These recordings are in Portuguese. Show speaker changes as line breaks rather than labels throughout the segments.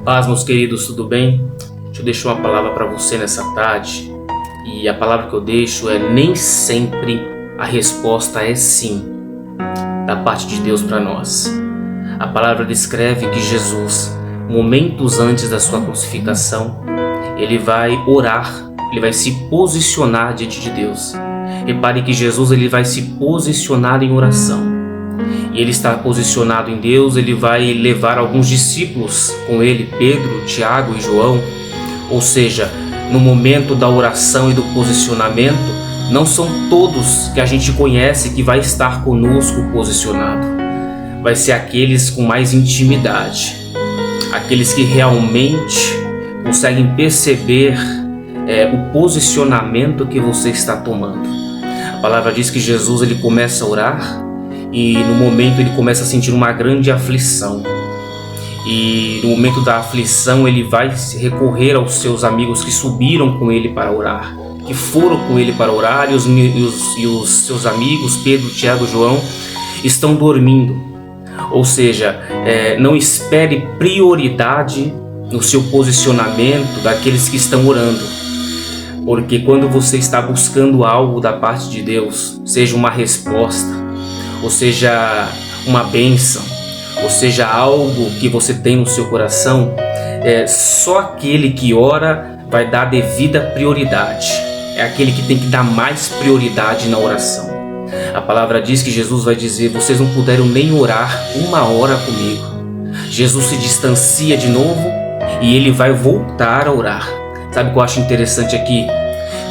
Paz, meus queridos, tudo bem? Deixa eu deixar uma palavra para você nessa tarde. E a palavra que eu deixo é: nem sempre a resposta é sim, da parte de Deus para nós. A palavra descreve que Jesus, momentos antes da sua crucificação, ele vai orar, ele vai se posicionar diante de Deus. Repare que Jesus ele vai se posicionar em oração. E ele está posicionado em Deus, ele vai levar alguns discípulos com ele, Pedro, Tiago e João. Ou seja, no momento da oração e do posicionamento, não são todos que a gente conhece que vai estar conosco posicionado. Vai ser aqueles com mais intimidade, aqueles que realmente conseguem perceber o posicionamento que você está tomando. A palavra diz que Jesus ele começa a orar e no momento ele começa a sentir uma grande aflição. E no momento da aflição ele vai recorrer aos seus amigos que subiram com ele para orar, que foram com ele para orar, e os seus amigos, Pedro, Tiago e João, estão dormindo. Ou seja, não espere prioridade no seu posicionamento daqueles que estão orando. Porque quando você está buscando algo da parte de Deus, seja uma resposta, ou seja uma bênção, ou seja algo que você tem no seu coração, só aquele que ora vai dar devida prioridade. É aquele que tem que dar mais prioridade na oração. A palavra diz que Jesus vai dizer: vocês não puderam nem orar 1 hora comigo. Jesus se distancia de novo e ele vai voltar a orar. Sabe o que eu acho interessante aqui?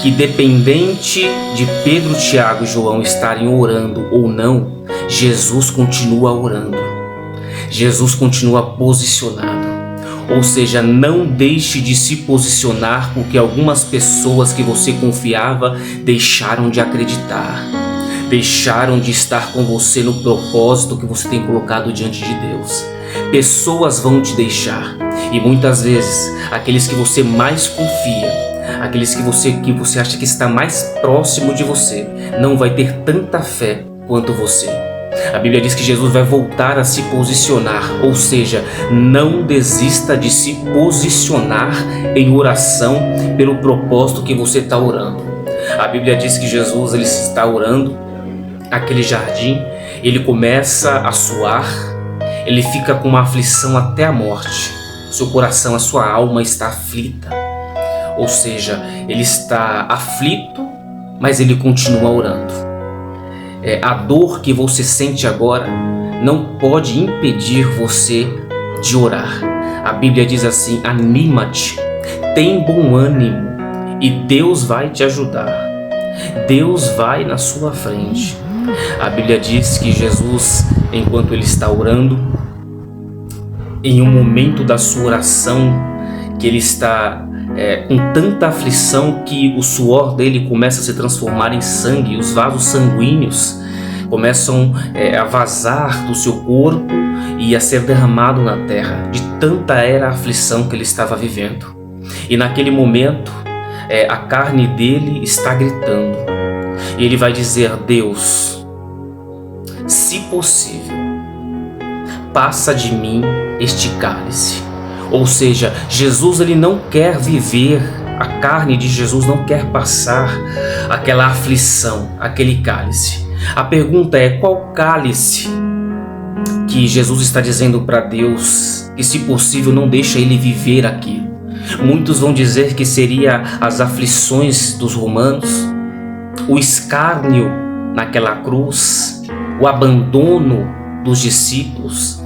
Que dependente de Pedro, Tiago e João estarem orando ou não, Jesus continua orando. Jesus continua posicionado. Ou seja, não deixe de se posicionar porque algumas pessoas que você confiava deixaram de acreditar. Deixaram de estar com você no propósito que você tem colocado diante de Deus. Pessoas vão te deixar. E muitas vezes, aqueles que você mais confia, aqueles que você acha que está mais próximo de você, não vai ter tanta fé quanto você. A Bíblia diz que Jesus vai voltar a se posicionar, ou seja, não desista de se posicionar em oração pelo propósito que você está orando. A Bíblia diz que Jesus ele está orando, aquele jardim, ele começa a suar, ele fica com uma aflição até a morte. Seu coração, a sua alma está aflita. Ou seja, ele está aflito, mas ele continua orando. A dor que você sente agora não pode impedir você de orar. A Bíblia diz assim: anima-te, tem bom ânimo e Deus vai te ajudar. Deus vai na sua frente. A Bíblia diz que Jesus, enquanto ele está orando, em um momento da sua oração, que ele está com tanta aflição que o suor dele começa a se transformar em sangue, os vasos sanguíneos começam a vazar do seu corpo e a ser derramado na terra, de tanta era a aflição que ele estava vivendo. E naquele momento, a carne dele está gritando, e ele vai dizer: Deus, se possível, passa de mim este cálice. Ou seja, Jesus ele não quer viver, a carne de Jesus não quer passar aquela aflição, aquele cálice. A pergunta é: qual cálice que Jesus está dizendo para Deus que, se possível, não deixa ele viver aquilo? Muitos vão dizer que seria as aflições dos romanos, o escárnio naquela cruz, o abandono dos discípulos,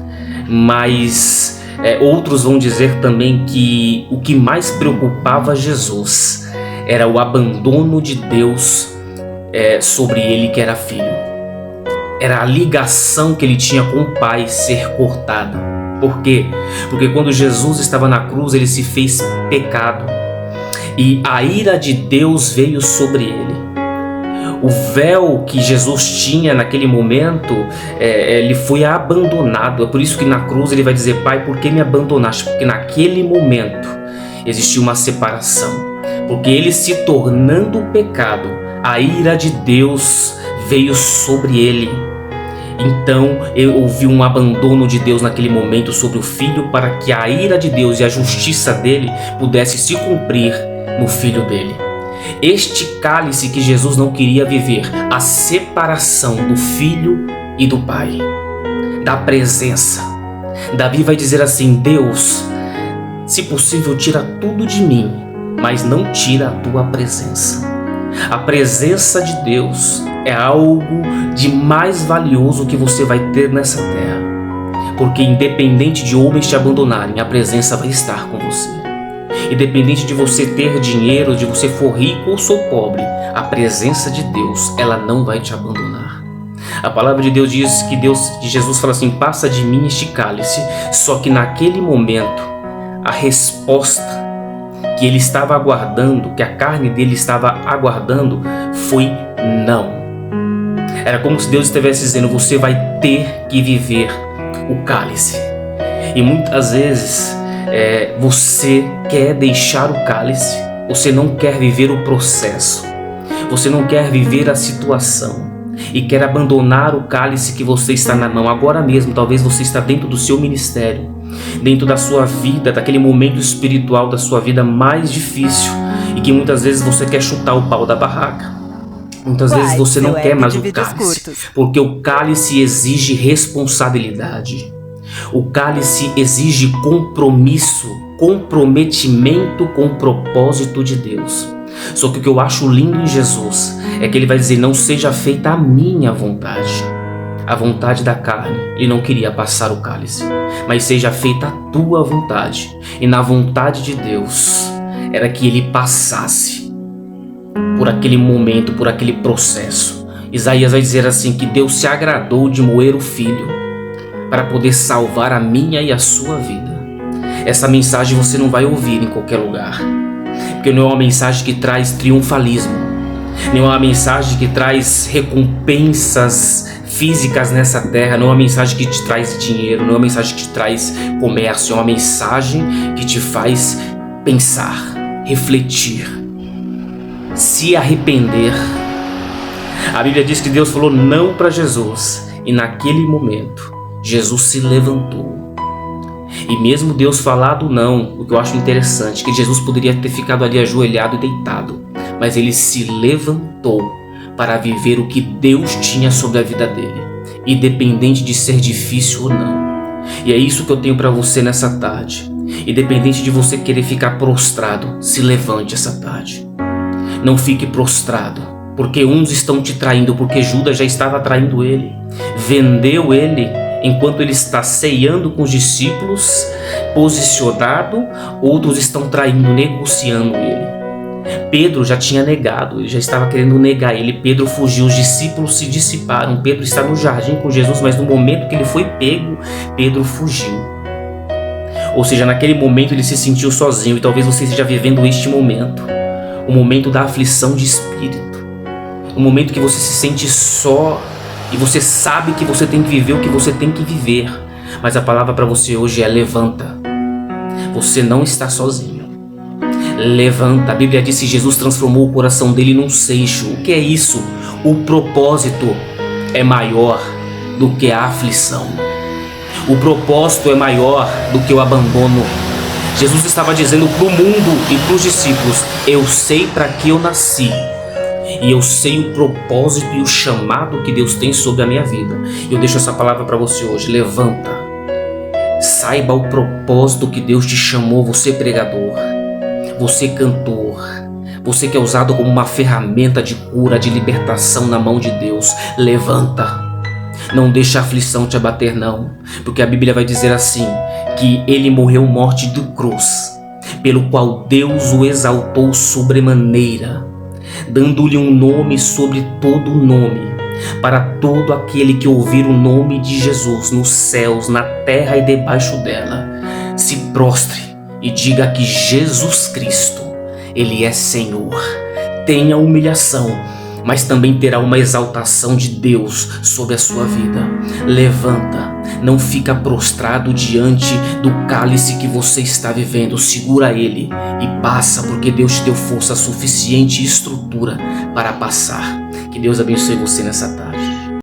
mas outros vão dizer também que o que mais preocupava Jesus era o abandono de Deus sobre ele, que era filho. Era a ligação que ele tinha com o Pai ser cortada. Por quê? Porque quando Jesus estava na cruz, ele se fez pecado e a ira de Deus veio sobre ele. O véu que Jesus tinha naquele momento, ele foi abandonado. É por isso que na cruz ele vai dizer: Pai, por que me abandonaste? Porque naquele momento existia uma separação. Porque ele se tornando pecado, a ira de Deus veio sobre ele. Então houve um abandono de Deus naquele momento sobre o filho, para que a ira de Deus e a justiça dele pudesse se cumprir no filho dele. Este cálice que Jesus não queria viver, a separação do filho e do pai, da presença. Davi vai dizer assim: Deus, se possível, tira tudo de mim, mas não tira a tua presença. A presença de Deus é algo de mais valioso que você vai ter nessa terra, porque independente de homens te abandonarem, a presença vai estar com você. Independente de você ter dinheiro, de você for rico ou sou pobre, a presença de Deus, ela não vai te abandonar. A palavra de Deus diz que Jesus fala assim: passa de mim este cálice. Só que naquele momento, a resposta que ele estava aguardando, que a carne dele estava aguardando, foi não. Era como se Deus estivesse dizendo: você vai ter que viver o cálice. E muitas vezes você quer deixar o cálice, você não quer viver o processo, você não quer viver a situação e quer abandonar o cálice que você está na mão agora mesmo. Talvez você está dentro do seu ministério, dentro da sua vida, daquele momento espiritual da sua vida mais difícil, e que muitas vezes você quer chutar o pau da barraca. Muitas vezes você não quer mais o cálice, porque o cálice exige responsabilidade. O cálice exige compromisso, comprometimento com o propósito de Deus. Só que o que eu acho lindo em Jesus é que ele vai dizer: não seja feita a minha vontade, a vontade da carne. Ele não queria passar o cálice, mas seja feita a tua vontade. E na vontade de Deus era que ele passasse por aquele momento, por aquele processo. Isaías vai dizer assim, que Deus se agradou de moer o filho para poder salvar a minha e a sua vida. Essa mensagem você não vai ouvir em qualquer lugar, porque não é uma mensagem que traz triunfalismo, não é uma mensagem que traz recompensas físicas nessa terra, não é uma mensagem que te traz dinheiro, não é uma mensagem que te traz comércio, é uma mensagem que te faz pensar, refletir, se arrepender. A Bíblia diz que Deus falou não para Jesus, e naquele momento Jesus se levantou. E mesmo Deus falado não, o que eu acho interessante, que Jesus poderia ter ficado ali ajoelhado e deitado, mas ele se levantou para viver o que Deus tinha sobre a vida dele, independente de ser difícil ou não. E é isso que eu tenho para você nessa tarde. Independente de você querer ficar prostrado, se levante essa tarde. Não fique prostrado, porque uns estão te traindo, porque Judas já estava traindo ele, vendeu ele enquanto ele está ceando com os discípulos, posicionado. Outros estão traindo, negociando ele. Pedro já tinha negado, ele já estava querendo negar ele. Pedro fugiu, os discípulos se dissiparam. Pedro está no jardim com Jesus, mas no momento que ele foi pego, Pedro fugiu. Ou seja, naquele momento ele se sentiu sozinho, e talvez você esteja vivendo este momento, o momento da aflição de espírito, o momento que você se sente só, e você sabe que você tem que viver o que você tem que viver. Mas a palavra para você hoje é: levanta. Você não está sozinho. Levanta. A Bíblia diz que Jesus transformou o coração dele num seixo. O que é isso? O propósito é maior do que a aflição. O propósito é maior do que o abandono. Jesus estava dizendo para o mundo e para os discípulos: eu sei para que eu nasci, e eu sei o propósito e o chamado que Deus tem sobre a minha vida. Eu deixo essa palavra para você hoje. Levanta. Saiba o propósito que Deus te chamou. Você pregador, você cantor, você que é usado como uma ferramenta de cura, de libertação na mão de Deus. Levanta. Não deixa a aflição te abater não, porque a Bíblia vai dizer assim, que ele morreu morte de cruz, pelo qual Deus o exaltou sobremaneira, dando-lhe um nome sobre todo nome, para todo aquele que ouvir o nome de Jesus nos céus, na terra e debaixo dela, se prostre e diga que Jesus Cristo, Ele é Senhor. Tenha humilhação, mas também terá uma exaltação de Deus sobre a sua vida. Levanta, não fica prostrado diante do cálice que você está vivendo. Segura ele e passa, porque Deus te deu força suficiente e estrutura para passar. Que Deus abençoe você nessa tarde.